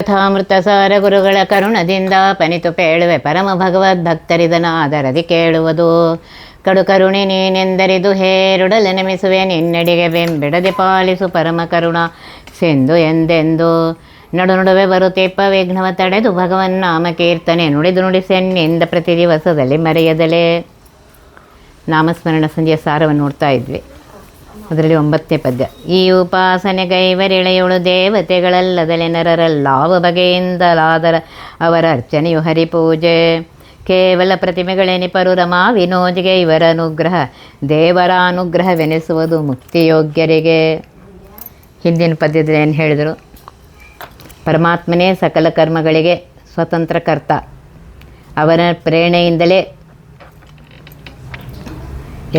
ಕಥಾಮೃತಸಾರ ಗುರುಗಳ ಕರುಣದಿಂದ ಪನಿತು ಪೇಳುವೆ ಪರಮ ಭಗವದ್ಭಕ್ತರಿದನಾದರದಿ ಕೇಳುವುದು. ಕಡು ಕರುಣೆ ನೀನೆಂದರಿದು ಹೇರುಡಲೆ ನಮಿಸುವೆ ನಿನ್ನಡಿಗೆ ಬೆಂಬಿಡದೆ ಪಾಲಿಸು ಪರಮ ಕರುಣ ಸಿಂಧು ಎಂದೆಂದು. ನಡು ನಡುವೆ ಬರುತ್ತಿಪ್ಪ ವಿಘ್ನವ ತಡೆದು ಭಗವನ್ನಾಮ ಕೀರ್ತನೆ ನುಡಿದು ನುಡಿಸೆನ್ನಿಂದ ಪ್ರತಿ ದಿವಸದಲ್ಲಿ ಮರೆಯದಲೇ. ನಾಮಸ್ಮರಣ ಸಂಜೆಯ ಸಾರವನ್ನು ನೋಡ್ತಾ ಇದ್ವಿ. ಅದರಲ್ಲಿ 9ನೇ ಪದ್ಯ. ಈ ಉಪಾಸನೆ ಗೈವರಿಳೆಯುಳು ದೇವತೆಗಳಲ್ಲದಲೆ ನರರಲ್ಲಾವ ಬಗೆಯಿಂದಲಾದರ ಅವರ ಅರ್ಚನೆಯು ಹರಿಪೂಜೆ. ಕೇವಲ ಪ್ರತಿಮೆಗಳೆನಿಪರು ರಮಾ ವಿನೋದಿಗೆ ಇವರ ಅನುಗ್ರಹ ದೇವರ ಅನುಗ್ರಹವೆನಿಸುವುದು ಮುಕ್ತಿಯೋಗ್ಯರಿಗೆ. ಹಿಂದಿನ ಪದ್ಯದಲ್ಲಿ ಏನು ಹೇಳಿದರು? ಪರಮಾತ್ಮನೇ ಸಕಲ ಕರ್ಮಗಳಿಗೆ ಸ್ವತಂತ್ರ ಕರ್ತ. ಅವನ ಪ್ರೇರಣೆಯಿಂದಲೇ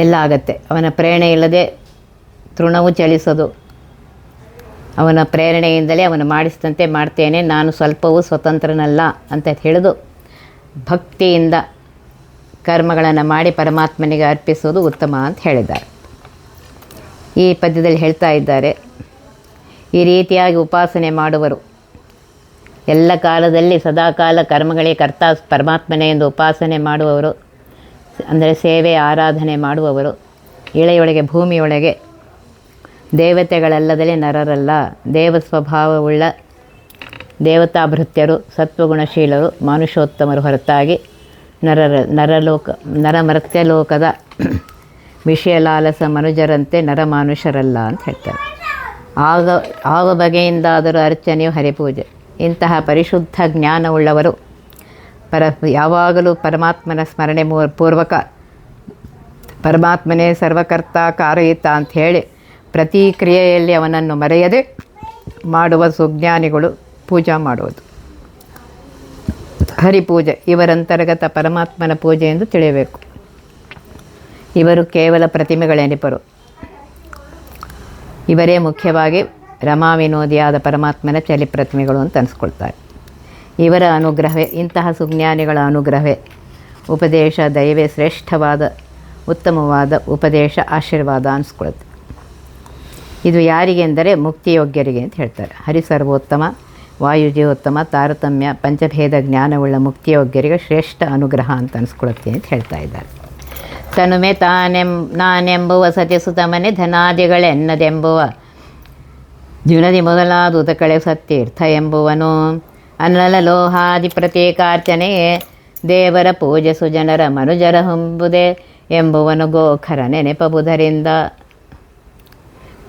ಎಲ್ಲ ಆಗತ್ತೆ. ಅವನ ಪ್ರೇರಣೆ ಇಲ್ಲದೆ ತೃಣವು ಚಲಿಸೋದು. ಅವನ ಪ್ರೇರಣೆಯಿಂದಲೇ ಅವನು ಮಾಡಿಸಿದಂತೆ ಮಾಡ್ತೇನೆ, ನಾನು ಸ್ವಲ್ಪವೂ ಸ್ವತಂತ್ರನಲ್ಲ ಅಂತ ಹೇಳಿದು ಭಕ್ತಿಯಿಂದ ಕರ್ಮಗಳನ್ನು ಮಾಡಿ ಪರಮಾತ್ಮನಿಗೆ ಅರ್ಪಿಸೋದು ಉತ್ತಮ ಅಂತ ಹೇಳಿದ್ದಾರೆ. ಈ ಪದ್ಯದಲ್ಲಿ ಹೇಳ್ತಾ ಇದ್ದಾರೆ, ಈ ರೀತಿಯಾಗಿ ಉಪಾಸನೆ ಮಾಡುವರು ಎಲ್ಲ ಕಾಲದಲ್ಲಿ ಸದಾಕಾಲ ಕರ್ಮಗಳಿಗೆ ಕರ್ತ ಪರಮಾತ್ಮನೇ ಎಂದು ಉಪಾಸನೆ ಮಾಡುವವರು, ಅಂದರೆ ಸೇವೆ ಆರಾಧನೆ ಮಾಡುವವರು, ಇಳೆಯೊಳಗೆ ಭೂಮಿಯೊಳಗೆ ದೇವತೆಗಳಲ್ಲದಲೇ ನರರಲ್ಲ, ದೇವ ಸ್ವಭಾವವುಳ್ಳ ದೇವತಾಭೃತ್ಯರು, ಸತ್ವಗುಣಶೀಲರು, ಮನುಷ್ಯೋತ್ತಮರು ಹೊರತಾಗಿ ನರಮರ್ತ್ಯಲೋಕದ ವಿಷಯಲಾಲಸ ಮನುಜರಂತೆ ನರಮಾನುಷರಲ್ಲ ಅಂತ ಹೇಳ್ತಾರೆ. ಆವ ಬಗೆಯಿಂದಾದರೂ ಅರ್ಚನೆಯು ಹರಿಪೂಜೆ. ಇಂತಹ ಪರಿಶುದ್ಧ ಜ್ಞಾನವುಳ್ಳವರು ಯಾವಾಗಲೂ ಪರಮಾತ್ಮನ ಸ್ಮರಣೆ ಪೂರ್ವಕ ಪರಮಾತ್ಮನೇ ಸರ್ವಕರ್ತ ಕಾರಯಿತ ಅಂತ ಹೇಳಿ ಪ್ರತಿ ಕ್ರಿಯೆಯಲ್ಲಿ ಅವನನ್ನು ಮರೆಯದೆ ಮಾಡುವ ಸುಜ್ಞಾನಿಗಳು ಪೂಜಾ ಮಾಡುವುದು ಹರಿಪೂಜೆ. ಇವರಂತರ್ಗತ ಪರಮಾತ್ಮನ ಪೂಜೆ ಎಂದು ತಿಳಿಯಬೇಕು. ಇವರು ಕೇವಲ ಪ್ರತಿಮೆಗಳೆನಿಪರು. ಇವರೇ ಮುಖ್ಯವಾಗಿ ರಮಾ ವಿನೋದಿಯಾದ ಪರಮಾತ್ಮನ ಚಲಿ ಪ್ರತಿಮೆಗಳು ಅಂತ ಅನಿಸ್ಕೊಳ್ತಾರೆ. ಇವರ ಅನುಗ್ರಹವೇ, ಇಂತಹ ಸುಜ್ಞಾನಿಗಳ ಅನುಗ್ರಹವೇ ಉಪದೇಶ ದಯವೇ ಶ್ರೇಷ್ಠವಾದ ಉತ್ತಮವಾದ ಉಪದೇಶ ಆಶೀರ್ವಾದ ಅನಿಸ್ಕೊಳುತ್ತೆ. ಇದು ಯಾರಿಗೆ ಎಂದರೆ ಮುಕ್ತಿಯೋಗ್ಯರಿಗೆ ಅಂತ ಹೇಳ್ತಾರೆ. ಹರಿಸರ್ವೋತ್ತಮ, ವಾಯುಜೀವೋತ್ತಮ, ತಾರತಮ್ಯ, ಪಂಚಭೇದ ಜ್ಞಾನವುಳ್ಳ ಮುಕ್ತಿಯೋಗ್ಯರಿಗೆ ಶ್ರೇಷ್ಠ ಅನುಗ್ರಹ ಅಂತ ಅನಿಸ್ಕೊಳುತ್ತೆ ಅಂತ ಹೇಳ್ತಾ ಇದ್ದಾರೆ. ತನುಮೆ ನಾನೆಂಬುವ ಸತಿಸುತ ಮನೆ ಧನಾದಿಗಳೆನ್ನದೆಂಬುವ ಜುನದಿ ಮೊದಲಾದ ಉದಕಳೆ ಸತ್ತೀರ್ಥ ಎಂಬುವನು. ಅನ್ನಲ ಲೋಹಾದಿ ಪ್ರತ್ಯೇಕಾರ್ಚನೆಯೇ ದೇವರ ಪೂಜೆ ಸುಜನರ ಮನುಜರ ಹೊಂಬುದೆ ಎಂಬುವನು ಗೋಖರ ನೆನಪಬುದರಿಂದ.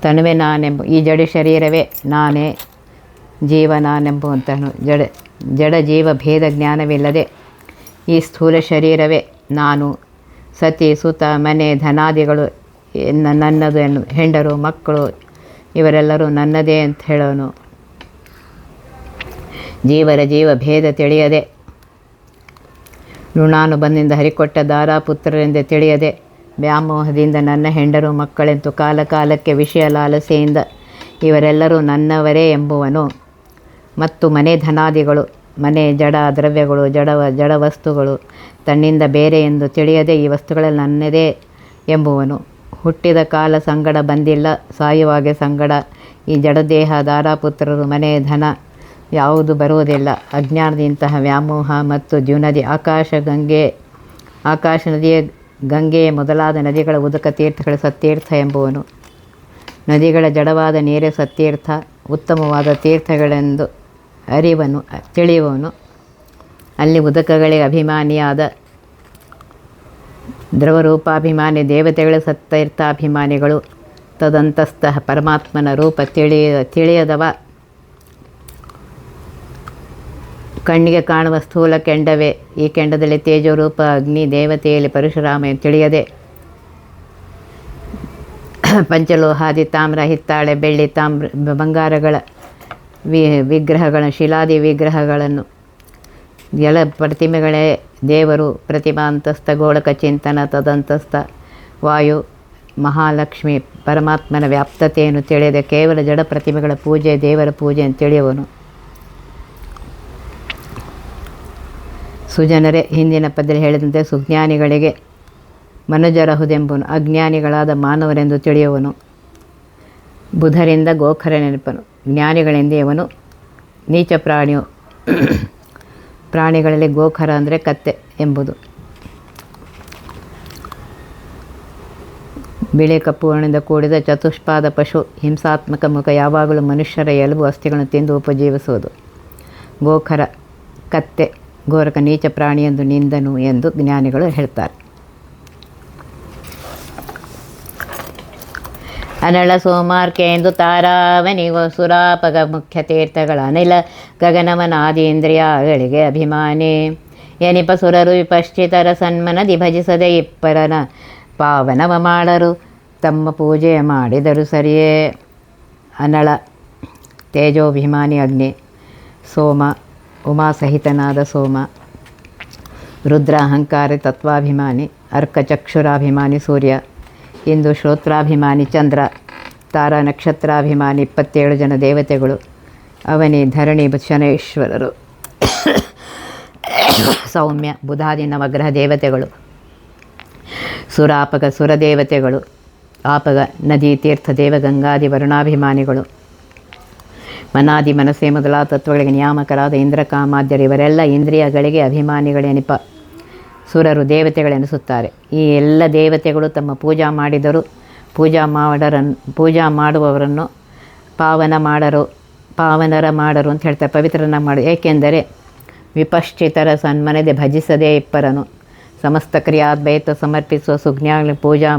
ತನುವೆ ನಾನೆಂಬು, ಈ ಜಡ ಶರೀರವೇ ನಾನೇ, ಜೀವ ನಾನೆಂಬುವಂತನು. ಜಡ ಜೀವ ಭೇದ ಜ್ಞಾನವಿಲ್ಲದೆ ಈ ಸ್ಥೂಲ ಶರೀರವೇ ನಾನು. ಸತಿ ಸುತ ಮನೆ ಧನಾದಿಗಳು ನನ್ನದು ಎನ್ನು, ಹೆಂಡರು ಮಕ್ಕಳು ಇವರೆಲ್ಲರೂ ನನ್ನದೇ ಅಂತ ಹೇಳೋನು. ಜೀವರ ಜೀವ ಭೇದ ತಿಳಿಯದೆ, ಋಣಾನುಬಂಧದಿಂದ ಹರಿಕೊಟ್ಟ ದಾರಾಪುತ್ರರೆಂದು ತಿಳಿಯದೆ, ವ್ಯಾಮೋಹದಿಂದ ನನ್ನ ಹೆಂಡರು ಮಕ್ಕಳೆಂತು ಕಾಲ ಕಾಲಕ್ಕೆ ವಿಷಯ ಲಾಲಸೆಯಿಂದ ಇವರೆಲ್ಲರೂ ನನ್ನವರೇ ಎಂಬುವನು. ಮತ್ತು ಮನೆ ಧನಾದಿಗಳು, ಮನೆ ಜಡ ದ್ರವ್ಯಗಳು, ಜಡ ವಸ್ತುಗಳು ತನ್ನಿಂದ ಬೇರೆ ಎಂದು ತಿಳಿಯದೆ ಈ ವಸ್ತುಗಳಲ್ಲಿ ನನ್ನದೇ ಎಂಬುವನು. ಹುಟ್ಟಿದ ಕಾಲ ಸಂಗಡ ಬಂದಿಲ್ಲ, ಸಾಯುವಾಗೆ ಸಂಗಡ ಈ ಜಡದೇಹ ದಾರಾಪುತ್ರರು ಮನೆ ಧನ ಯಾವುದು ಬರುವುದಿಲ್ಲ. ಅಜ್ಞಾನದಿಂತಹ ವ್ಯಾಮೋಹ ಮತ್ತು ದ್ಯುನದಿ ಆಕಾಶ ನದಿಯ ಗಂಗೆ ಮೊದಲಾದ ನದಿಗಳ ಉದಕ ತೀರ್ಥಗಳ ಸತ್ತೀರ್ಥ ಎಂಬುವನು. ನದಿಗಳ ಜಡವಾದ ನೀರೇ ಸತ್ತೀರ್ಥ, ಉತ್ತಮವಾದ ತೀರ್ಥಗಳೆಂದು ಅರಿವನು ತಿಳಿಯುವನು. ಅಲ್ಲಿ ಉದಕಗಳಿಗೆ ಅಭಿಮಾನಿಯಾದ ದ್ರವರೂಪಾಭಿಮಾನಿ ದೇವತೆಗಳ ಸತ್ತೀರ್ಥಾಭಿಮಾನಿಗಳು. ತದಂತಸ್ಥ ಪರಮಾತ್ಮನ ರೂಪ ತಿಳಿಯದವ ಕಣ್ಣಿಗೆ ಕಾಣುವ ಸ್ಥೂಲ ಕೆಂಡವೇ. ಈ ಕೆಂಡದಲ್ಲಿ ತೇಜೋರೂಪ ಅಗ್ನಿ, ದೇವತೆಯಲ್ಲಿ ಪರಶುರಾಮ ತಿಳಿಯದೆ ಪಂಚಲೋಹಾದಿ ತಾಮ್ರ, ಹಿತ್ತಾಳೆ, ಬೆಳ್ಳಿ, ಬಂಗಾರಗಳ ವಿಗ್ರಹಗಳ ಶಿಲಾದಿ ವಿಗ್ರಹಗಳನ್ನು ಜಲ ಪ್ರತಿಮೆಗಳೇ ದೇವರು. ಪ್ರತಿಮಾಂತಸ್ಥ ಗೋಳಕ ಚಿಂತನ ತದಂತಸ್ಥ ವಾಯು ಮಹಾಲಕ್ಷ್ಮಿ ಪರಮಾತ್ಮನ ವ್ಯಾಪ್ತತೆಯನ್ನು ತಿಳಿಯದೆ ಕೇವಲ ಜಡ ಪ್ರತಿಮೆಗಳ ಪೂಜೆ ದೇವರ ಪೂಜೆ ಅಂತ ತಿಳಿಯುವನು. ಸುಜನರೇ, ಹಿಂದಿನ ಪದ್ಯದಲ್ಲಿ ಹೇಳಿದಂತೆ ಸುಜ್ಞಾನಿಗಳಿಗೆ ಮನುಜರಹುದೆಂಬುವನು. ಅಜ್ಞಾನಿಗಳಾದ ಮಾನವರೆಂದು ತಿಳಿಯುವನು. ಬುಧರಿಂದ ಗೋಖರ ನೆನಪನು. ಜ್ಞಾನಿಗಳೆಂದೇ ಇವನು ನೀಚ ಪ್ರಾಣಿಗಳಲ್ಲಿ ಗೋಖರ ಅಂದರೆ ಕತ್ತೆ ಎಂಬುದು. ಬಿಳಿ ಕಪ್ಪು ವರ್ಣದಿಂದ ಕೂಡಿದ ಚತುಷ್ಪಾದ ಪಶು, ಹಿಂಸಾತ್ಮಕ ಮುಖ, ಯಾವಾಗಲೂ ಮನುಷ್ಯರ ಎಲುಬು ಅಸ್ಥಿಗಳನ್ನು ತಿಂದು ಉಪಜೀವಿಸುವುದು. ಗೋಖರ ಕತ್ತೆ ಘೋರಕ ನೀಚ ಪ್ರಾಣಿಯೆಂದು ನಿಂದನು ಎಂದು ಜ್ಞಾನಿಗಳು ಹೇಳ್ತಾರೆ. ಅನಳ ಸೋಮಾರ್ಕೆಂದು ತಾರಾವನಿಗೋ ಸುರಾಪಗ ಮುಖ್ಯ ತೀರ್ಥಗಳ ಅನಿಲ ಗಗನವನಾದೀಂದ್ರಿಯಗಳಿಗೆ ಅಭಿಮಾನಿ ಎನಿಪ ಸುರರು ವಿಪಶ್ಚಿತರ ಸನ್ಮನದಿ ಭಜಿಸದೆ ಇಪ್ಪರನ ಪಾವನವ ಮಾಡರು ತಮ್ಮ ಪೂಜೆ ಮಾಡಿದರು ಸರಿಯೇ. ಅನಳ ತೇಜೋಭಿಮಾನಿ ಅಗ್ನಿ, ಸೋಮ ಉಮಾಸಹಿತನಾದ ಸೋಮ, ರುದ್ರ ಅಹಂಕಾರಿ ತತ್ವಾಭಿಮಾನಿ, ಅರ್ಕ ಚಕ್ಷುರಾಭಿಮಾನಿ ಸೂರ್ಯ, ಇಂದು ಶ್ರೋತ್ರಾಭಿಮಾನಿ ಚಂದ್ರ, ತಾರಾ ನಕ್ಷತ್ರಾಭಿಮಾನಿ 27 ಜನ ದೇವತೆಗಳು, ಅವನಿ ಧರಣಿ ಶನೇಶ್ವರರು, ಸೌಮ್ಯ ಬುಧಾದಿ ನವಗ್ರಹ ದೇವತೆಗಳು, ಸುರಾಪಗ ಸುರದೇವತೆಗಳು, ಆಪಗ ನದಿ ತೀರ್ಥ ದೇವಗಂಗಾದಿ ವರುಣಾಭಿಮಾನಿಗಳು, ಮನಾದಿ ಮನಸ್ಸೇ ಮೊದಲಾದ ತತ್ವಗಳಿಗೆ ನಿಯಾಮಕರಾದ ಇಂದ್ರ ಕಾಮಾದ್ಯರು, ಇವರೆಲ್ಲ ಇಂದ್ರಿಯಗಳಿಗೆ ಅಭಿಮಾನಿಗಳೆನಿಪ ಸುರರು ದೇವತೆಗಳೆನಿಸುತ್ತಾರೆ. ಈ ಎಲ್ಲ ದೇವತೆಗಳು ತಮ್ಮ ಪೂಜಾ ಮಾಡಿದರು ಪೂಜಾ ಮಾಡುವವರನ್ನು ಪಾವನರ ಮಾಡರು ಅಂತ ಹೇಳ್ತಾರೆ, ಪವಿತ್ರನ ಮಾಡು. ಏಕೆಂದರೆ ವಿಪಶ್ಚಿತರ ಸನ್ಮನದೆ ಭಜಿಸದೇ ಇಪ್ಪರನು, ಸಮಸ್ತ ಕ್ರಿಯಾದ್ವೈತ ಸಮರ್ಪಿಸುವ ಸುಜ್ಞಾನ ಪೂಜಾ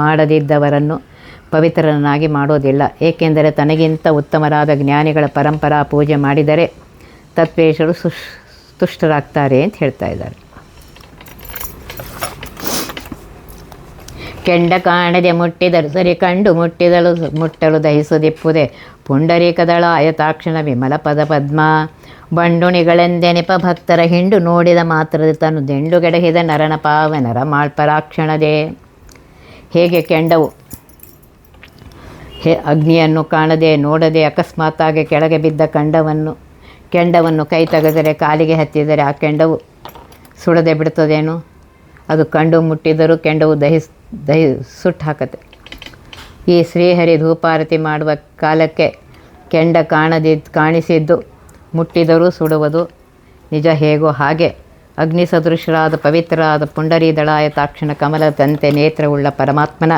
ಮಾಡದಿದ್ದವರನ್ನು ಪವಿತ್ರರನ್ನಾಗಿ ಮಾಡೋದಿಲ್ಲ. ಏಕೆಂದರೆ ತನಗಿಂತ ಉತ್ತಮರಾದ ಜ್ಞಾನಿಗಳ ಪರಂಪರಾ ಪೂಜೆ ಮಾಡಿದರೆ ತತ್ವೇಶರು ತುಷ್ಟರಾಗ್ತಾರೆ ಅಂತ ಹೇಳ್ತಾ ಇದ್ದಾರೆ. ಕೆಂಡ ಕಾಣದೆ ಮುಟ್ಟಿದರು ಸರಿ ಕಂಡು ಮುಟ್ಟಲು ದಹಿಸದಿಪ್ಪುದೆ ಪುಂಡರೀಕದಳ ಆಯತಾಕ್ಷಣ ವಿಮಲ ಪದ ಪದ್ಮ ಬಂಡುಣಿಗಳೆಂದೆನೆಪ ಭಕ್ತರ ಹಿಂಡು ನೋಡಿದ ಮಾತ್ರದ ತನು ದಿಂಡುಗೆಡಹಿದ ನರನ ಪಾವನರ ಮಾಳ್ಪರಾಕ್ಷಣದೆ. ಹೇಗೆ ಕೆಂಡವು ಅಗ್ನಿಯನ್ನು ಕಾಣದೆ ನೋಡದೆ ಅಕಸ್ಮಾತ್ತಾಗಿ ಕೆಳಗೆ ಬಿದ್ದ ಕೆಂಡವನ್ನು ಕೈ ತೆಗೆದರೆ ಕಾಲಿಗೆ ಹತ್ತಿದರೆ ಆ ಕೆಂಡವು ಸುಡದೆ ಬಿಡ್ತದೇನು? ಅದು ಕಂಡು ಮುಟ್ಟಿದರೂ ಕೆಂಡವು ಸುಟ್ಟು ಹಾಕತ್ತೆ. ಈ ಶ್ರೀಹರಿ ಧೂಪಾರತಿ ಮಾಡುವ ಕಾಲಕ್ಕೆ ಕೆಂಡ ಕಾಣಿಸಿದ್ದು ಮುಟ್ಟಿದರೂ ಸುಡುವುದು ನಿಜ. ಹೇಗೋ ಹಾಗೆ ಅಗ್ನಿ ಸದೃಶರಾದ ಪವಿತ್ರರಾದ ಪುಂಡರೀ ದಳಾಯತಾಕ್ಷಣ ಕಮಲದಂತೆ ನೇತ್ರವುಳ್ಳ ಪರಮಾತ್ಮನ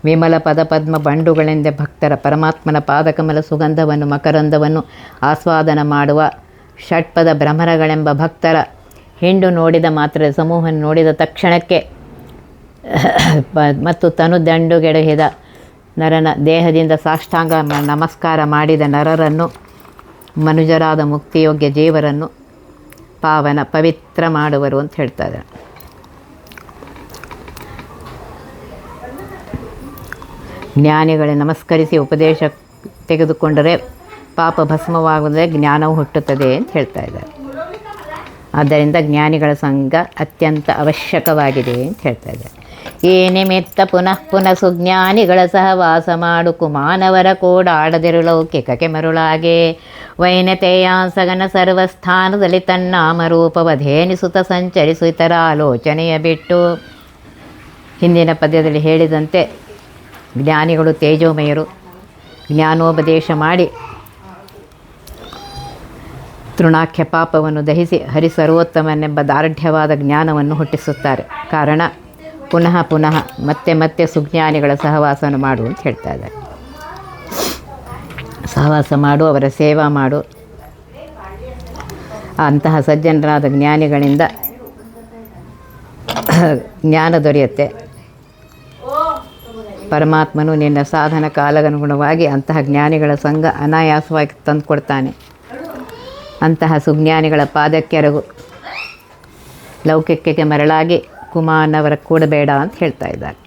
ವಿಮಲ ಪದಪದ್ಮ ಬಂಡುಗಳೆಂದೇ ಭಕ್ತರ ಪರಮಾತ್ಮನ ಪಾದಕಮಲ ಸುಗಂಧವನ್ನು ಮಕರಂದವನ್ನು ಆಸ್ವಾದನ ಮಾಡುವ ಷಟ್ಪದ ಭ್ರಮರಗಳೆಂಬ ಭಕ್ತರ ಹಿಂಡು ನೋಡಿದ ಮಾತ್ರ ಸಮೂಹವನ್ನು ನೋಡಿದ ತಕ್ಷಣಕ್ಕೆ ಮತ್ತು ತನು ದಂಡುಗೆಡಹಿದ ನರನ ದೇಹದಿಂದ ಸಾಷ್ಟಾಂಗ ನಮಸ್ಕಾರ ಮಾಡಿದ ನರರನ್ನು, ಮನುಜರಾದ ಮುಕ್ತಿಯೋಗ್ಯ ಜೀವರನ್ನು ಪವಿತ್ರ ಮಾಡುವರು ಅಂತ ಹೇಳ್ತಾರೆ. ಜ್ಞಾನಿಗಳೇ ನಮಸ್ಕರಿಸಿ ಉಪದೇಶ ತೆಗೆದುಕೊಂಡರೆ ಪಾಪ ಭಸ್ಮವಾಗುವುದೇ, ಜ್ಞಾನವು ಹುಟ್ಟುತ್ತದೆ ಅಂತ ಹೇಳ್ತಾ ಇದ್ದಾರೆ. ಆದ್ದರಿಂದ ಜ್ಞಾನಿಗಳ ಸಂಘ ಅತ್ಯಂತ ಅವಶ್ಯಕವಾಗಿದೆ ಅಂತ ಹೇಳ್ತಾ ಇದ್ದಾರೆ. ಈ ನಿಮಿತ್ತ ಪುನಃ ಸುಜ್ಞಾನಿಗಳ ಸಹವಾಸ ಮಾಡುಕು ಮಾನವರ ಕೂಡಾಡದಿರು ಲೌಕಿಕಕ್ಕೆ ಮರುಳಾಗೆ ವೈನತೆಯಾಂಸಗನ ಸರ್ವಸ್ಥಾನದಲ್ಲಿ ತನ್ನಾಮರೂಪವಧೇನಿಸುತ್ತ ಸಂಚರಿಸು ಇತರ ಆಲೋಚನೆಯ ಬಿಟ್ಟು. ಹಿಂದಿನ ಪದ್ಯದಲ್ಲಿ ಹೇಳಿದಂತೆ ಜ್ಞಾನಿಗಳು ತೇಜೋಮಯರು, ಜ್ಞಾನೋಪದೇಶ ಮಾಡಿ ತೃಣಾಖ್ಯ ಪಾಪವನ್ನು ದಹಿಸಿ ಹರಿಸರ್ವೋತ್ತಮನೆಂಬ ದಾರ್ಢ್ಯವಾದ ಜ್ಞಾನವನ್ನು ಹುಟ್ಟಿಸುತ್ತಾರೆ. ಕಾರಣ ಪುನಃ ಮತ್ತೆ ಸುಜ್ಞಾನಿಗಳ ಸಹವಾಸವನ್ನು ಮಾಡು ಅಂತ ಹೇಳ್ತಾ ಇದ್ದಾರೆ. ಸಹವಾಸ ಮಾಡು, ಅವರ ಸೇವಾ ಮಾಡು. ಅಂತಹ ಸಜ್ಜನರಾದ ಜ್ಞಾನಿಗಳಿಂದ ಜ್ಞಾನ ದೊರೆಯುತ್ತೆ. ಪರಮಾತ್ಮನು ನಿನ್ನ ಸಾಧನ ಕಾಲಗನುಗುಣವಾಗಿ ಅಂತಹ ಜ್ಞಾನಿಗಳ ಸಂಘ ಅನಾಯಾಸವಾಗಿ ತಂದುಕೊಡ್ತಾನೆ. ಅಂತಹ ಸುಜ್ಞಾನಿಗಳ ಪಾದಕ್ಕೆರಗು, ಲೌಕಿಕಕ್ಕೆ ಮರಳಾಗಿ ಕುಮಾನವರ ಕೂಡಬೇಡ ಅಂತ ಹೇಳ್ತಾ ಇದ್ದಾರೆ.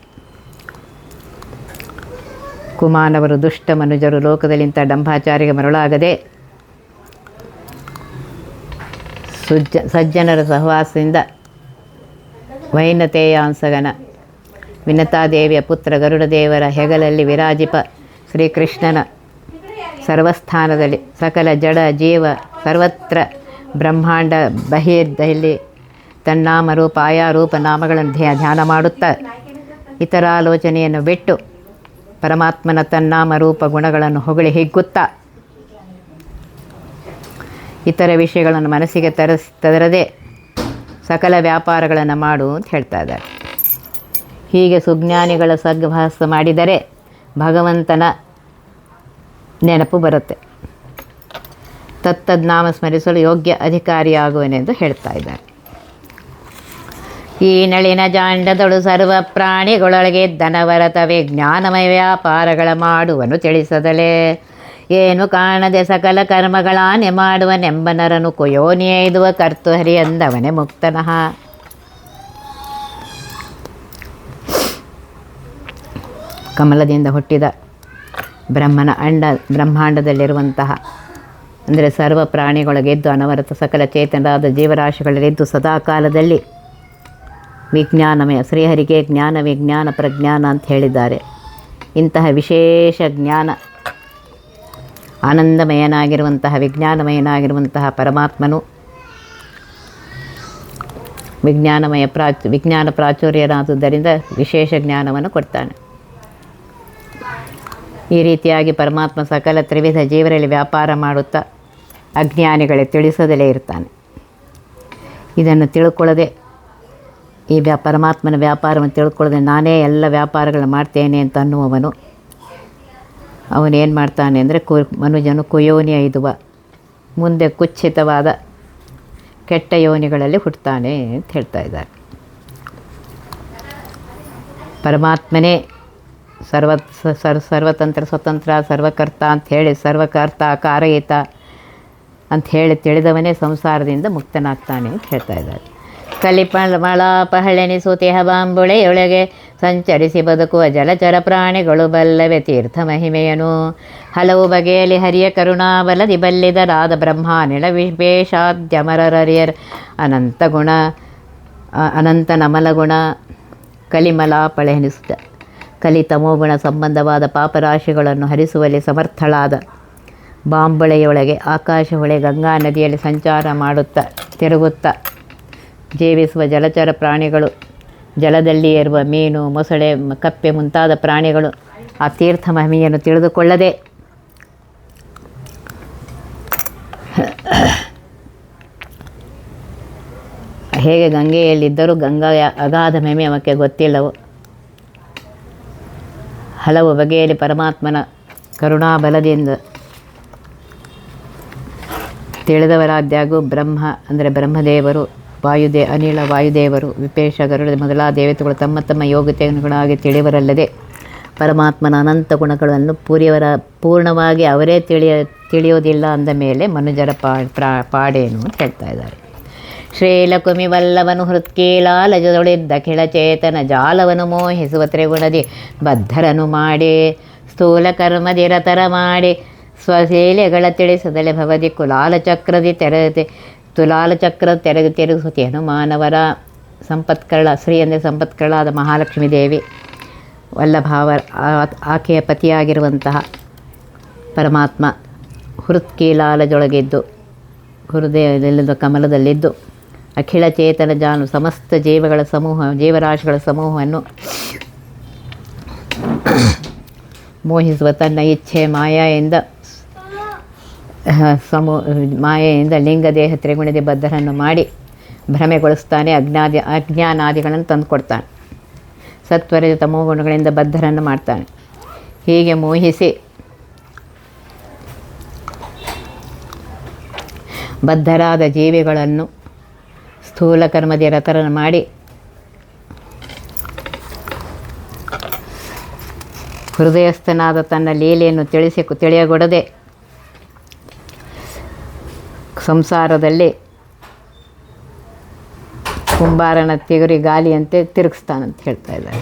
ಕುಮಾನವರು ದುಷ್ಟ ಮನುಜರು, ಲೋಕದಲ್ಲಿಂಥ ಡಂಭಾಚಾರಿಗೆ ಮರಳಾಗದೆ ಸಜ್ಜನರ ಸಹವಾಸದಿಂದ ವೈನತೆಯಾಂಸಗನ ವಿನತಾದೇವಿಯ ಪುತ್ರ ಗರುಡದೇವರ ಹೆಗಲಲ್ಲಿ ವಿರಾಜಿಪ ಶ್ರೀಕೃಷ್ಣನ ಸರ್ವಸ್ಥಾನದಲ್ಲಿ ಸಕಲ ಜಡ ಜೀವ ಸರ್ವತ್ರ ಬ್ರಹ್ಮಾಂಡ ಬಹಿರ್ದಲ್ಲಿ ತನ್ನಾಮರೂಪ ಆಯಾ ರೂಪ ನಾಮಗಳನ್ನು ಧ್ಯಾನ ಮಾಡುತ್ತಾ ಇತರ ಆಲೋಚನೆಯನ್ನು ಬಿಟ್ಟು ಪರಮಾತ್ಮನ ತನ್ನಾಮರೂಪ ಗುಣಗಳನ್ನು ಹೊಗಳಿ ಹಿಗ್ಗುತ್ತಾ ಇತರ ವಿಷಯಗಳನ್ನು ಮನಸ್ಸಿಗೆ ತರದೇ ಸಕಲ ವ್ಯಾಪಾರಗಳನ್ನು ಮಾಡು ಅಂತ ಹೇಳ್ತಾ ಇದ್ದಾರೆ. ಹೀಗೆ ಸುಜ್ಞಾನಿಗಳ ಸಹವಾಸ ಮಾಡಿದರೆ ಭಗವಂತನ ನೆನಪು ಬರುತ್ತೆ. ತತ್ತದ್ನಾಮ ಸ್ಮರಿಸಲು ಯೋಗ್ಯ ಅಧಿಕಾರಿಯಾಗುವನೆಂದು ಹೇಳ್ತಾ ಇದ್ದಾರೆ. ಈ ನಳಿನ ಜಾಂಡದೊಳು ಸರ್ವ ಪ್ರಾಣಿಗಳೊಳಗೆ ಧನವರತ ವಿಜ್ಞಾನಮಯ ವ್ಯಾಪಾರಗಳ ಮಾಡುವನು ತಿಳಿಸದಲೇ ಏನು ಕಾಣದೆ ಸಕಲ ಕರ್ಮಗಳಾನೆ ಮಾಡುವನೆಂಬ ನರನು ಕೊಯೋನಿಯೈದುವ ಕರ್ತುಹರಿ ಅಂದವನೇ ಮುಕ್ತನಃ. ಕಮಲದಿಂದ ಹುಟ್ಟಿದ ಬ್ರಹ್ಮಾಂಡದಲ್ಲಿರುವಂತಹ ಅಂದರೆ ಸರ್ವ ಪ್ರಾಣಿಗೊಳಗೆದ್ದು ಅನವರತ ಸಕಲ ಚೇತನರಾದ ಜೀವರಾಶಿಗಳಲ್ಲಿದ್ದು ಸದಾಕಾಲದಲ್ಲಿ ವಿಜ್ಞಾನಮಯ ಶ್ರೀಹರಿಗೆ ಜ್ಞಾನ ವಿಜ್ಞಾನ ಪ್ರಜ್ಞಾನ ಅಂತ ಹೇಳಿದ್ದಾರೆ. ಇಂತಹ ವಿಶೇಷ ಜ್ಞಾನ ಆನಂದಮಯನಾಗಿರುವಂತಹ ವಿಜ್ಞಾನಮಯನಾಗಿರುವಂತಹ ಪರಮಾತ್ಮನು ವಿಜ್ಞಾನ ಪ್ರಾಚುರ್ಯನಾದುದರಿಂದ ವಿಶೇಷ ಜ್ಞಾನವನ್ನು ಕೊಡ್ತಾನೆ. ಈ ರೀತಿಯಾಗಿ ಪರಮಾತ್ಮ ಸಕಲ ತ್ರಿವಿಧ ಜೀವರಲ್ಲಿ ವ್ಯಾಪಾರ ಮಾಡುತ್ತಾ ಅಜ್ಞಾನಿಗಳಿಗೆ ತಿಳಿಸದಲೇ ಇರ್ತಾನೆ. ಇದನ್ನು ತಿಳ್ಕೊಳ್ಳದೆ ಈ ಪರಮಾತ್ಮನ ವ್ಯಾಪಾರವನ್ನು ತಿಳ್ಕೊಳ್ಳದೆ ನಾನೇ ಎಲ್ಲ ವ್ಯಾಪಾರಗಳನ್ನು ಮಾಡ್ತೇನೆ ಅಂತ ಅನ್ನುವವನು ಅವನೇನು ಮಾಡ್ತಾನೆ ಅಂದರೆ ಮನುಜನು ಕುಯೋನಿ ಐದುವ ಮುಂದೆ ಕುಚ್ಚಿತವಾದ ಕೆಟ್ಟ ಯೋನಿಗಳಲ್ಲಿ ಹುಟ್ಟುತ್ತಾನೆ ಅಂತ ಹೇಳ್ತಾ ಇದ್ದಾರೆ. ಸರ್ವತಂತ್ರ ಸ್ವತಂತ್ರ ಸರ್ವಕರ್ತ ಅಂಥೇಳಿ ಸರ್ವಕರ್ತ ಕಾರಯಿತ ಅಂಥೇಳಿ ತಿಳಿದವನೇ ಸಂಸಾರದಿಂದ ಮುಕ್ತನಾಗ್ತಾನೆ ಅಂತ ಹೇಳ್ತಾ ಇದ್ದಾರೆ. ಮಳಾಪಹಳೆನಿಸುತಿಹ ಬಾಂಬುಳೆಯೊಳಗೆ ಸಂಚರಿಸಿ ಬದುಕುವ ಜಲಚರ ಪ್ರಾಣಿಗಳು ಬಲ್ಲವೆ ತೀರ್ಥ ಮಹಿಮೆಯನು. ಹಲವು ಬಗೆಯಲ್ಲಿ ಹರಿಯ ಕರುಣಾಬಲದಿ ಬಲ್ಲಿದರಾದ ಬ್ರಹ್ಮಾನಿಳ ವಿವೇಶಾದ್ಯಮರರಿಯರ್ ಅನಂತ ನಮಲಗುಣ ಕಲಿಮಲಾಪಳೆನಿಸುತ್ತ ಕಲಿತಮೋಗುಣ ಸಂಬಂಧವಾದ ಪಾಪರಾಶಿಗಳನ್ನು ಹರಿಸುವಲ್ಲಿ ಸಮರ್ಥಳಾದ ಬಾಂಬಳೆಯೊಳಗೆ ಆಕಾಶ ಹೊಳೆ ಗಂಗಾ ನದಿಯಲ್ಲಿ ಸಂಚಾರ ಮಾಡುತ್ತಾ ತಿರುಗುತ್ತಾ ಜೀವಿಸುವ ಜಲಚರ ಪ್ರಾಣಿಗಳು, ಜಲದಲ್ಲಿ ಇರುವ ಮೀನು, ಮೊಸಳೆ, ಕಪ್ಪೆ ಮುಂತಾದ ಪ್ರಾಣಿಗಳು ಆ ತೀರ್ಥ ಮಹಿಮೆಯನ್ನು ತಿಳಿದುಕೊಳ್ಳದೆ ಹೇಗೆ ಗಂಗೆಯಲ್ಲಿದ್ದರೂ ಗಂಗೆಯ ಅಗಾಧ ಮಹಿಮೆ ಅವಕ್ಕೆ ಗೊತ್ತಿಲ್ಲವೋ ಹಲವು ಬಗೆಯಲ್ಲಿ ಪರಮಾತ್ಮನ ಕರುಣಾಬಲದಿಂದ ತಿಳಿದವರಾದ್ಯಾಗೂ ಬ್ರಹ್ಮ ಅಂದರೆ ಬ್ರಹ್ಮದೇವರು, ಅನಿಲ ವಾಯುದೇವರು, ವಿಪೇಶ ಗರುಡ ಮೊದಲಾದ ದೇವತೆಗಳು ತಮ್ಮ ತಮ್ಮ ಯೋಗ್ಯತೆಗಳಾಗಿ ತಿಳಿಯವರಲ್ಲದೆ ಪರಮಾತ್ಮನ ಅನಂತ ಗುಣಗಳನ್ನು ಪೂರ್ಣವಾಗಿ ಅವರೇ ತಿಳಿಯೋದಿಲ್ಲ ಅಂದ ಮೇಲೆ ಮನುಜರ ಪಾಡೇನು ಅಂತ ಹೇಳ್ತಾ ಇದ್ದಾರೆ. ಶ್ರೀಲಕುಮಿ ವಲ್ಲವನು ಹೃತ್ಕೀಲಾಲಜದೊಳಿದ್ದ ಖಿಳಚೇತನ ಜಾಲವನ್ನು ಮೋಹಿಸುವ ತ್ರಿಗುಣದಿ ಬದ್ಧರನು ಮಾಡಿ ಸ್ಥೂಲ ಕರ್ಮದಿ ರತರ ಮಾಡಿ ಸ್ವಶೀಲೆಗಳ ತಿಳಿಸದಲೆ ಭವದಿ ತುಲಾಲಚಕ್ರ ತಿರುಗಿಸುತ್ತೇನು ಮಾನವರ ಸಂಪತ್ಕರಳ ಶ್ರೀ ಅಂದರೆ ಸಂಪತ್ಕರಳಾದ ಮಹಾಲಕ್ಷ್ಮೀ ದೇವಿ ವಲ್ಲಭಾವ ಆಕೆಯ ಪತಿಯಾಗಿರುವಂತಹ ಪರಮಾತ್ಮ ಹೃತ್ಕೀಲಾಲಜೊಳಗಿದ್ದು ಹೃದಯದಲ್ಲಿದ್ದು ಕಮಲದಲ್ಲಿದ್ದು ಅಖಿಳ ಚೇತನ ಸಮಸ್ತ ಜೀವರಾಶಿಗಳ ಸಮೂಹವನ್ನು ಮೋಹಿಸುವ ತನ್ನ ಇಚ್ಛೆ ಮಾಯೆಯಿಂದ ಲಿಂಗದೇಹ ತ್ರಿಗುಣದಿ ಬದ್ಧರನ್ನು ಮಾಡಿ ಭ್ರಮೆಗೊಳಿಸ್ತಾನೆ. ಅಜ್ಞಾನಾದಿಗಳನ್ನು ತಂದುಕೊಡ್ತಾನೆ. ಸತ್ವರದ ತಮೋಗುಣಗಳಿಂದ ಬದ್ಧರನ್ನು ಮಾಡ್ತಾನೆ. ಹೀಗೆ ಮೋಹಿಸಿ ಬದ್ಧರಾದ ಜೀವಿಗಳನ್ನು ಸ್ಥೂಲ ಕರ್ಮದ ರತರನ್ನು ಮಾಡಿ ಹೃದಯಸ್ಥನಾದ ತನ್ನ ಲೀಲೆಯನ್ನು ತಿಳಿಯಗೊಡದೆ ಸಂಸಾರದಲ್ಲಿ ಕುಂಬಾರನ ತಿಗುರಿ ಗಾಲಿಯಂತೆ ತಿರುಗಿಸ್ತಾನಂತ ಹೇಳ್ತಾ ಇದ್ದಾರೆ.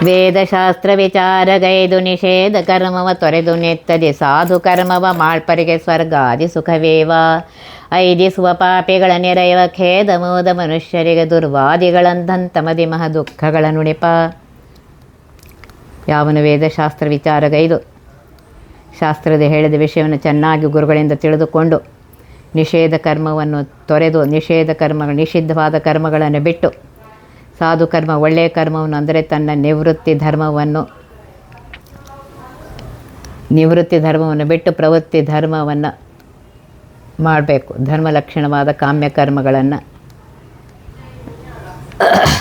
ವೇದಶಾಸ್ತ್ರ ವಿಚಾರಗೈದು ನಿಷೇಧ ಕರ್ಮವ ತೊರೆದು ನೆತ್ತದೆ ಸಾಧು ಕರ್ಮವ ಮಾಳ್ಪರಿಗೆ ಸ್ವರ್ಗಾದಿ ಸುಖವೇವ ಐದಿಸುವ ಪಾಪಿಗಳ ನೆರೆಯವ ಖೇದ ಮೋದ ಮನುಷ್ಯರಿಗೆ ದುರ್ವಾದಿಗಳಂದಂತಮದಿ ಮಹ ದುಃಖಗಳ ನುಡಿಪ. ಯಾವನು ವೇದಶಾಸ್ತ್ರ ವಿಚಾರಗೈದು ಶಾಸ್ತ್ರದ ಹೇಳಿದ ವಿಷಯವನ್ನು ಚೆನ್ನಾಗಿ ಗುರುಗಳಿಂದ ತಿಳಿದುಕೊಂಡು ನಿಷೇಧ ಕರ್ಮವನ್ನು ತೊರೆದು ನಿಷಿದ್ಧವಾದ ಕರ್ಮಗಳನ್ನು ಬಿಟ್ಟು ಸಾಧು ಕರ್ಮ ಒಳ್ಳೆಯ ಕರ್ಮವನ್ನು ಅಂದರೆ ತನ್ನ ನಿವೃತ್ತಿ ಧರ್ಮವನ್ನು ನಿವೃತ್ತಿ ಧರ್ಮವನ್ನು ಬಿಟ್ಟು ಪ್ರವೃತ್ತಿ ಧರ್ಮವನ್ನು ಮಾಡಬೇಕು. ಧರ್ಮ ಲಕ್ಷಣವಾದ ಕಾಮ್ಯ ಕರ್ಮಗಳನ್ನು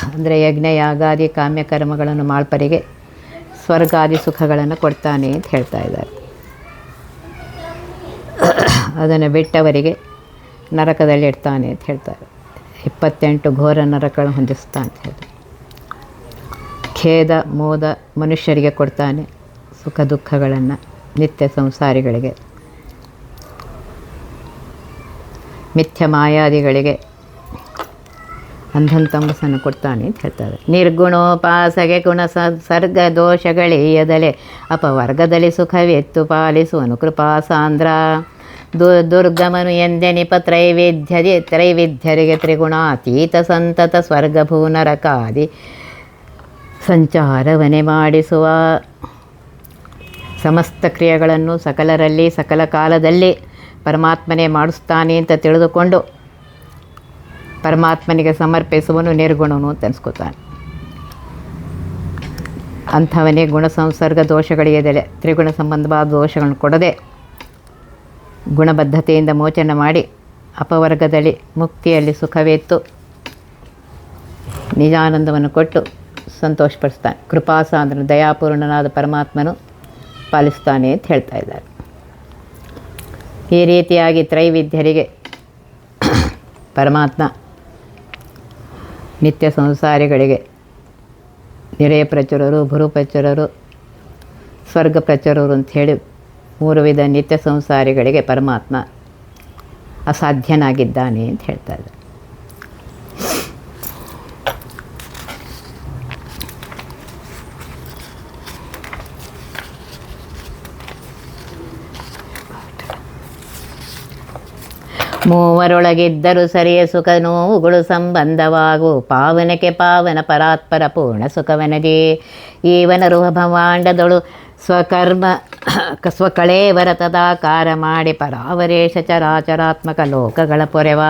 ಅಂದರೆ ಯಜ್ಞ ಯಾಗಾದಿ ಕಾಮ್ಯ ಕರ್ಮಗಳನ್ನು ಮಾಳ್ಪರಿಗೆ ಸ್ವರ್ಗಾದಿ ಸುಖಗಳನ್ನು ಕೊಡ್ತಾನೆ ಅಂತ ಹೇಳ್ತಾ ಇದ್ದಾರೆ. ಅದನ್ನು ಬಿಟ್ಟವರಿಗೆ ನರಕದಲ್ಲಿ ಇಡ್ತಾನೆ ಅಂತ ಹೇಳ್ತಾರೆ. 28 ಘೋರ ನರಕಗಳನ್ನು ಹೊಂದಿಸ್ತಾನೆ ಅಂತ ಹೇಳ್ತಾರೆ. ಖೇದ ಮೋದ ಮನುಷ್ಯರಿಗೆ ಕೊಡ್ತಾನೆ, ಸುಖ ದುಃಖಗಳನ್ನು ನಿತ್ಯ ಸಂಸಾರಿಗಳಿಗೆ. ಮಿಥ್ಯ ಮಾಯಾದಿಗಳಿಗೆ ಅಂಧಂತಂಬಸನ್ನು ಕೊಡ್ತಾನೆ ಅಂತ ಹೇಳ್ತಾರೆ. ನಿರ್ಗುಣೋಪಾಸಗೆ ಗುಣ ಸರ್ಗ ದೋಷಗಳೀಯದಲೆ ಅಪವರ್ಗದಲ್ಲಿ ಸುಖವೆತ್ತು ಪಾಲಿಸುವನು ಕೃಪಾ ಸಾಂದ್ರ. ದುರ್ಗಮನು ಎಂದೆನಿಪ ತ್ರೈವಿಧ್ಯರಿಗೆ ತ್ರಿಗುಣಾತೀತ ಸಂತತ ಸ್ವರ್ಗಭೂ ನರಕಾದಿ ಸಂಚಾರವನೆ ಮಾಡಿಸುವ. ಸಮಸ್ತ ಕ್ರಿಯೆಗಳನ್ನು ಸಕಲರಲ್ಲಿ ಸಕಲ ಕಾಲದಲ್ಲಿ ಪರಮಾತ್ಮನೇ ಮಾಡಿಸ್ತಾನೆ ಅಂತ ತಿಳಿದುಕೊಂಡು ಪರಮಾತ್ಮನಿಗೆ ಸಮರ್ಪಿಸುವನು ನಿರ್ಗುಣನು ಅಂತ ಅನ್ಸ್ಕೊತಾನೆ. ಅಂಥವನೇ ಗುಣ ಸಂಸರ್ಗ ದೋಷಗಳಿಗೆದೆಲೆ ತ್ರಿಗುಣ ಸಂಬಂಧವಾದ ದೋಷಗಳನ್ನು ಕೊಡದೆ ಗುಣಬದ್ಧತೆಯಿಂದ ಮೋಚನ ಮಾಡಿ ಅಪವರ್ಗದಲ್ಲಿ ಮುಕ್ತಿಯಲ್ಲಿ ಸುಖವೇತ್ತು ನಿಜಾನಂದವನ್ನು ಕೊಟ್ಟು ಸಂತೋಷಪಡಿಸ್ತಾನೆ. ಕೃಪಾಸಾಂದ್ರ ದಯಾಪೂರ್ಣನಾದ ಪರಮಾತ್ಮನು ಪಾಲಿಸ್ತಾನೆ ಅಂತ ಹೇಳ್ತಾ ಇದ್ದಾರೆ. ಈ ರೀತಿಯಾಗಿ ತ್ರೈವಿಧ್ಯರಿಗೆ ಪರಮಾತ್ಮ ನಿತ್ಯ ಸಂಸಾರಿಗಳಿಗೆ ನಿರಯ ಪ್ರಚುರರು, ಭುರು ಪ್ರಚುರರು, ಸ್ವರ್ಗ ಪ್ರಚುರರು ಅಂಥೇಳಿ 3 ವಿಧ ನಿತ್ಯ ಸಂಸಾರಿಗಳಿಗೆ ಪರಮಾತ್ಮ ಅಸಾಧ್ಯನಾಗಿದ್ದಾನೆ ಅಂತ ಹೇಳ್ತಾ ಇದ್ದಾರೆ. ಮೂವರೊಳಗಿದ್ದರೂ ಸರಿಯ ಸುಖ ನೋವುಗಳು ಸಂಬಂಧವಾಗು ಪಾವನಕ್ಕೆ ಪಾವನ ಪರಾತ್ಪರ ಪೂರ್ಣ ಸುಖವನಗೆ. ಈವನ ರುಹ ಭವಾಂಡದಳು ಸ್ವಕಳೇವರ ತದಾಕಾರ ಮಾಡಿ ಪರಾವರೇಶ ಚರಾಚರಾತ್ಮಕ ಲೋಕಗಳ ಪೊರೆವ.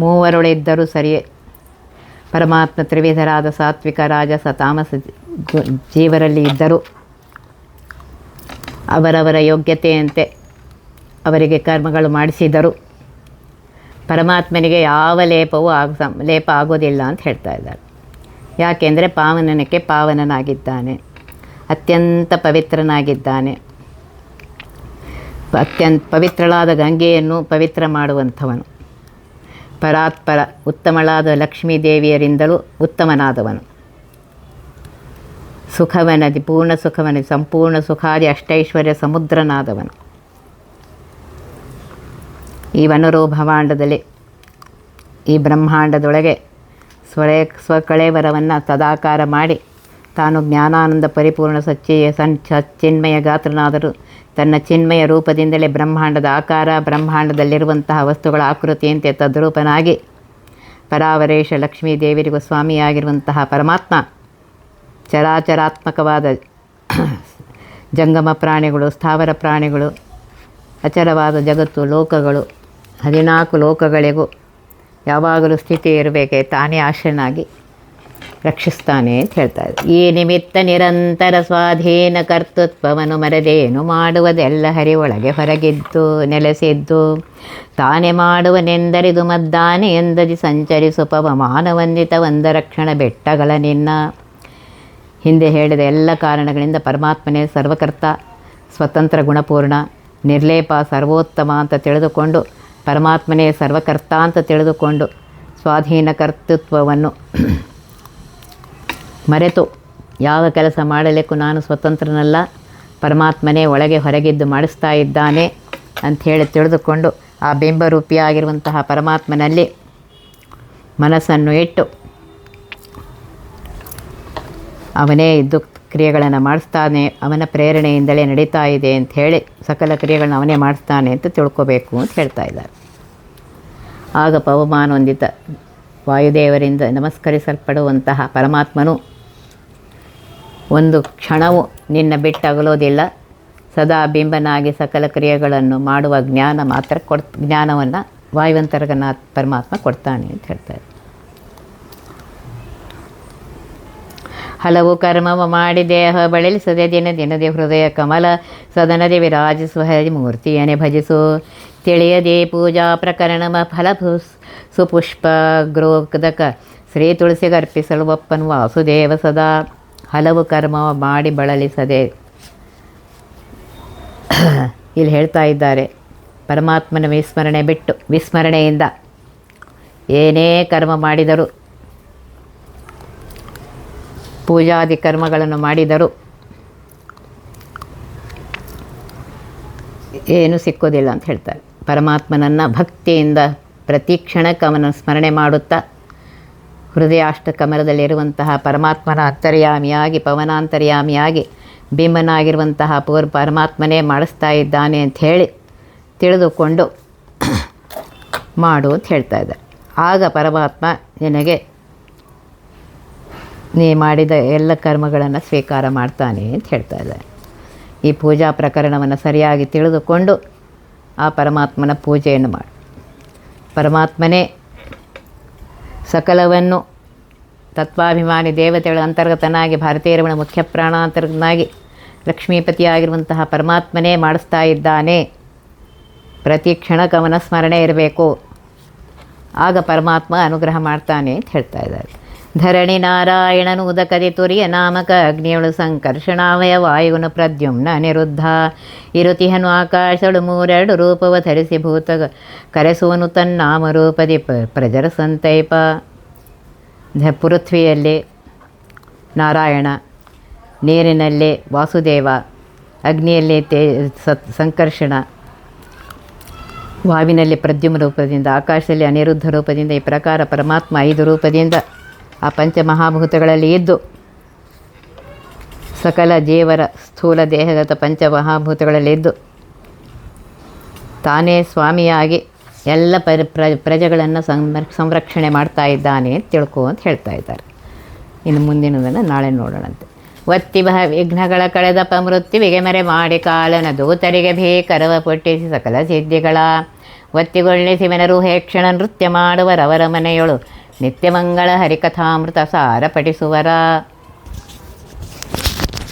ಮೂವರೊಳಿದ್ದರೂ ಸರಿಯೇ ಪರಮಾತ್ಮ ತ್ರಿವಿಧರಾದ ಸಾತ್ವಿಕ ರಾಜಸ ತಾಮಸ ಜೀವರಲ್ಲಿ ಇದ್ದರೂ ಅವರವರ ಯೋಗ್ಯತೆಯಂತೆ ಅವರಿಗೆ ಕರ್ಮಗಳು ಮಾಡಿಸಿದರು ಪರಮಾತ್ಮನಿಗೆ ಯಾವ ಲೇಪ ಆಗೋದಿಲ್ಲ ಅಂತ ಹೇಳ್ತಾ ಇದ್ದಾರೆ. ಯಾಕೆಂದರೆ ಪಾವನನಕ್ಕೆ ಪಾವನನಾಗಿದ್ದಾನೆ, ಅತ್ಯಂತ ಪವಿತ್ರನಾಗಿದ್ದಾನೆ. ಅತ್ಯಂತ ಪವಿತ್ರಳಾದ ಗಂಗೆಯನ್ನು ಪವಿತ್ರ ಮಾಡುವಂಥವನು, ಪರಾತ್ಪರ ಉತ್ತಮಳಾದ ಲಕ್ಷ್ಮೀದೇವಿಯರಿಂದಲೂ ಉತ್ತಮನಾದವನು, ಸುಖವನದಿ ಪೂರ್ಣ ಸುಖವನದಿ ಸಂಪೂರ್ಣ ಸುಖಾದಿ ಅಷ್ಟೈಶ್ವರ್ಯ ಸಮುದ್ರನಾದವನು. ಈ ವನರೋ ಭವಾಂಡದಲ್ಲಿ ಈ ಬ್ರಹ್ಮಾಂಡದೊಳಗೆ ಸ್ವಕಳೇವರವನ್ನು ತದಾಕಾರ ಮಾಡಿ ತಾನು ಜ್ಞಾನಾನಂದ ಪರಿಪೂರ್ಣ ಸಚ್ಚಿನ್ಮಯ ಗಾತ್ರನಾದರೂ ತನ್ನ ಚಿನ್ಮಯ ರೂಪದಿಂದಲೇ ಬ್ರಹ್ಮಾಂಡದ ಆಕಾರ, ಬ್ರಹ್ಮಾಂಡದಲ್ಲಿರುವಂತಹ ವಸ್ತುಗಳ ಆಕೃತಿಯಂತೆ ತದ್ರೂಪನಾಗಿ ಪರಾವರೇಶ ಲಕ್ಷ್ಮೀದೇವಿರಿಗೂ ಸ್ವಾಮಿಯಾಗಿರುವಂತಹ ಪರಮಾತ್ಮ ಚರಾಚರಾತ್ಮಕವಾದ ಜಂಗಮ ಪ್ರಾಣಿಗಳು, ಸ್ಥಾವರ ಪ್ರಾಣಿಗಳು, ಅಚರವಾದ ಜಗತ್ತು, ಲೋಕಗಳು 14 ಲೋಕಗಳಿಗೂ ಯಾವಾಗಲೂ ಸ್ಥಿತಿ ಇರಬೇಕೆ ತಾನೇ ಆಶ್ರಯನಾಗಿ ರಕ್ಷಿಸ್ತಾನೆ ಅಂತ ಹೇಳ್ತಾರೆ. ಈ ನಿಮಿತ್ತ ನಿರಂತರ ಸ್ವಾಧೀನ ಕರ್ತೃತ್ವವನ್ನು ಮರೆದೇನು ಮಾಡುವುದೆಲ್ಲ ಹರಿಯೊಳಗೆ ಹೊರಗಿದ್ದು ನೆಲೆಸಿದ್ದು ತಾನೇ ಮಾಡುವನೆಂದರಿದು ಮದ್ದಾನೆ ಎಂದದಿ ಸಂಚರಿಸು ಪವಮಾನವಂದಿತ ವಂದರಕ್ಷಣ ಬೆಟ್ಟಗಳ ನಿನ್ನ. ಹಿಂದೆ ಹೇಳಿದ ಎಲ್ಲ ಕಾರಣಗಳಿಂದ ಪರಮಾತ್ಮನೇ ಸರ್ವಕರ್ತ, ಸ್ವತಂತ್ರ, ಗುಣಪೂರ್ಣ, ನಿರ್ಲೇಪ, ಸರ್ವೋತ್ತಮ ಅಂತ ತಿಳಿದುಕೊಂಡು ಪರಮಾತ್ಮನೇ ಸರ್ವಕರ್ತ ಅಂತ ತಿಳಿದುಕೊಂಡು ಸ್ವಾಧೀನ ಕರ್ತೃತ್ವವನ್ನು ಮರೆತು ಯಾವ ಕೆಲಸ ಮಾಡಲಿಕ್ಕೂ ನಾನು ಸ್ವತಂತ್ರನಲ್ಲ, ಪರಮಾತ್ಮನೇ ಒಳಗೆ ಹೊರಗಿದ್ದು ಮಾಡಿಸ್ತಾ ಇದ್ದಾನೆ ಅಂಥೇಳಿ ತಿಳಿದುಕೊಂಡು ಆ ಬಿಂಬರೂಪಿಯಾಗಿರುವಂತಹ ಪರಮಾತ್ಮನಲ್ಲಿ ಮನಸ್ಸನ್ನು ಇಟ್ಟು ಅವನೇ ಇದ್ದು ಕ್ರಿಯೆಗಳನ್ನು ಮಾಡಿಸ್ತಾನೆ, ಅವನ ಪ್ರೇರಣೆಯಿಂದಲೇ ನಡೀತಾ ಇದೆ ಅಂತ ಹೇಳಿ ಸಕಲ ಕ್ರಿಯೆಗಳನ್ನು ಅವನೇ ಮಾಡಿಸ್ತಾನೆ ಅಂತ ತಿಳ್ಕೋಬೇಕು ಅಂತ ಹೇಳ್ತಾ ಇದ್ದಾರೆ. ಆಗ ಪವಮಾನವಂದಿತ ವಾಯುದೇವರಿಂದ ನಮಸ್ಕರಿಸಲ್ಪಡುವಂತಹ ಪರಮಾತ್ಮನು ಒಂದು ಕ್ಷಣವೂ ನಿನ್ನ ಬಿಟ್ಟಗಲೋದಿಲ್ಲ, ಸದಾ ಬಿಂಬನಾಗಿ ಸಕಲ ಕ್ರಿಯೆಗಳನ್ನು ಮಾಡುವ ಜ್ಞಾನವನ್ನು ವಾಯುವಂತರ್ಗನಾಥ ಪರಮಾತ್ಮ ಕೊಡ್ತಾನೆ ಅಂತ ಹೇಳ್ತಾರೆ. ಹಲವು ಕರ್ಮವ ಮಾಡಿ ದೇಹ ಬಳಲಿಸದೆ ದಿನದಿ ಹೃದಯ ಕಮಲ ಸದನದಿ ವಿರಾಜಿಸುವ ಹರಿಮೂರ್ತಿಯನೆ ಭಜಿಸು. ತಿಳಿಯದೆ ಪೂಜಾ ಪ್ರಕರಣಮ ಫಲ ಸುಪುಷ್ಪ ಗ್ರೋದಕ ಶ್ರೀ ತುಳಸಿಗರ್ಪಿಸಲು ಒಪ್ಪನು ವಾಸುದೇವ ಸದಾ. ಹಲವು ಕರ್ಮವ ಮಾಡಿ ಬಳಲಿಸದೆ, ಇಲ್ಲಿ ಹೇಳ್ತಾ ಇದ್ದಾರೆ, ಪರಮಾತ್ಮನ ವಿಸ್ಮರಣೆ ಬಿಟ್ಟು ವಿಸ್ಮರಣೆಯಿಂದ ಏನೇ ಕರ್ಮ ಮಾಡಿದರೂ, ಪೂಜಾದಿ ಕರ್ಮಗಳನ್ನು ಮಾಡಿದರೂ ಏನು ಸಿಕ್ಕೋದಿಲ್ಲ ಅಂತ ಹೇಳ್ತಾರೆ. ಪರಮಾತ್ಮನನ್ನು ಭಕ್ತಿಯಿಂದ ಪ್ರತಿ ಕ್ಷಣಕ್ಕೆ ಅವನ ಸ್ಮರಣೆ ಮಾಡುತ್ತಾ ಹೃದಯಾಷ್ಟಕಮಲದಲ್ಲಿರುವಂತಹ ಪರಮಾತ್ಮನ ಅಂತರ್ಯಾಮಿಯಾಗಿ ಪವನಾಂತರ್ಯಾಮಿಯಾಗಿ ಬಿಂಬನಾಗಿರುವಂತಹ ಪರಮಾತ್ಮನೇ ಮಾಡಿಸ್ತಾ ಇದ್ದಾನೆ ಅಂಥೇಳಿ ತಿಳಿದುಕೊಂಡು ಮಾಡು ಅಂತ ಹೇಳ್ತಾ ಇದ್ದಾರೆ. ಆಗ ಪರಮಾತ್ಮ ನಿನಗೆ ನೀ ಮಾಡಿದ ಎಲ್ಲ ಕರ್ಮಗಳನ್ನು ಸ್ವೀಕಾರ ಮಾಡ್ತಾನೆ ಅಂತ ಹೇಳ್ತಾ ಇದ್ದಾರೆ. ಈ ಪೂಜಾ ಪ್ರಕರಣವನ್ನು ಸರಿಯಾಗಿ ತಿಳಿದುಕೊಂಡು ಆ ಪರಮಾತ್ಮನ ಪೂಜೆಯನ್ನು ಮಾಡು. ಪರಮಾತ್ಮನೇ ಸಕಲವನ್ನು ತತ್ವಾಭಿಮಾನಿ ದೇವತೆಗಳ ಅಂತರ್ಗತನಾಗಿ ಭಾರತೀಯರಮಣ ಮುಖ್ಯ ಪ್ರಾಣಾಂತರ್ಗತನಾಗಿ ಲಕ್ಷ್ಮೀಪತಿಯಾಗಿರುವಂತಹ ಪರಮಾತ್ಮನೇ ಮಾಡಿಸ್ತಾ ಇದ್ದಾನೆ. ಪ್ರತಿ ಕ್ಷಣಕ್ಕೆ ಅವನ ಸ್ಮರಣೆ ಇರಬೇಕು, ಆಗ ಪರಮಾತ್ಮ ಅನುಗ್ರಹ ಮಾಡ್ತಾನೆ ಅಂತ ಹೇಳ್ತಾ ಇದ್ದಾರೆ. ಧರಣಿ ನಾರಾಯಣನು ಉದಕದಿ ತುರಿಯ ನಾಮಕ ಅಗ್ನಿಯಳು ಸಂಕರ್ಷಣಾವಯ ವಾಯುವನು ಪ್ರದ್ಯುಮ್ನ ಅನಿರುದ್ಧ ಇರುತಿಹನು ಆಕಾಶಳು ಮೂರೆರಡು ರೂಪವ ಧರಿಸಿ ಭೂತ ಕರೆಸುವನು ತನ್ನಾಮ ರೂಪದಿ ಪ್ರಜರ ಸಂತೈಪ. ಪೃಥ್ವಿಯಲ್ಲಿ ನಾರಾಯಣ, ನೀರಿನಲ್ಲಿ ವಾಸುದೇವ, ಅಗ್ನಿಯಲ್ಲಿ ಸಂಕರ್ಷಣ, ವಾವಿನಲ್ಲಿ ಪ್ರದ್ಯುಮ್ನ ರೂಪದಿಂದ, ಆಕಾಶದಲ್ಲಿ ಅನಿರುದ್ಧ ರೂಪದಿಂದ, ಈ ಪ್ರಕಾರ ಪರಮಾತ್ಮ 5 ರೂಪದಿಂದ ಆ ಪಂಚಮಹಾಭೂತಗಳಲ್ಲಿ ಇದ್ದು ಸಕಲ ಜೀವರ ಸ್ಥೂಲ ದೇಹಗತ ಪಂಚಮಹಾಭೂತಗಳಲ್ಲಿದ್ದು ತಾನೇ ಸ್ವಾಮಿಯಾಗಿ ಎಲ್ಲ ಪ್ರಜೆಗಳನ್ನು ಸಂರಕ್ಷಣೆ ಮಾಡ್ತಾ ಇದ್ದಾನೆ ಅಂತ ತಿಳ್ಕೊ ಅಂತ ಹೇಳ್ತಾ ಇದ್ದಾರೆ. ಇನ್ನು ಮುಂದಿನದನ್ನು ನಾಳೆ ನೋಡೋಣಂತೆ. ಒತ್ತಿ ವಿಘ್ನಗಳ ಕಳೆದ ಮೃತ್ಯುವಿಗೆ ಮರೆ ಮಾಡಿ ಕಾಲನ ದೂತರಿಗೆ ಭೀಕರವ ಪುಟ್ಟಿಸಿ ಸಕಲ ಸಿದ್ಧಿಗಳ ಒತ್ತಿಗೊಳ್ಳಿಸಿವೆನರು ಹೇಕ್ಷಣ ನೃತ್ಯ ಮಾಡುವರವರ ಮನೆಯೊಳು ನಿತ್ಯಮಂಗಳ ಹರಿಕಥಾಮೃತ ಸಾರ ಪಠಿಸುವರ.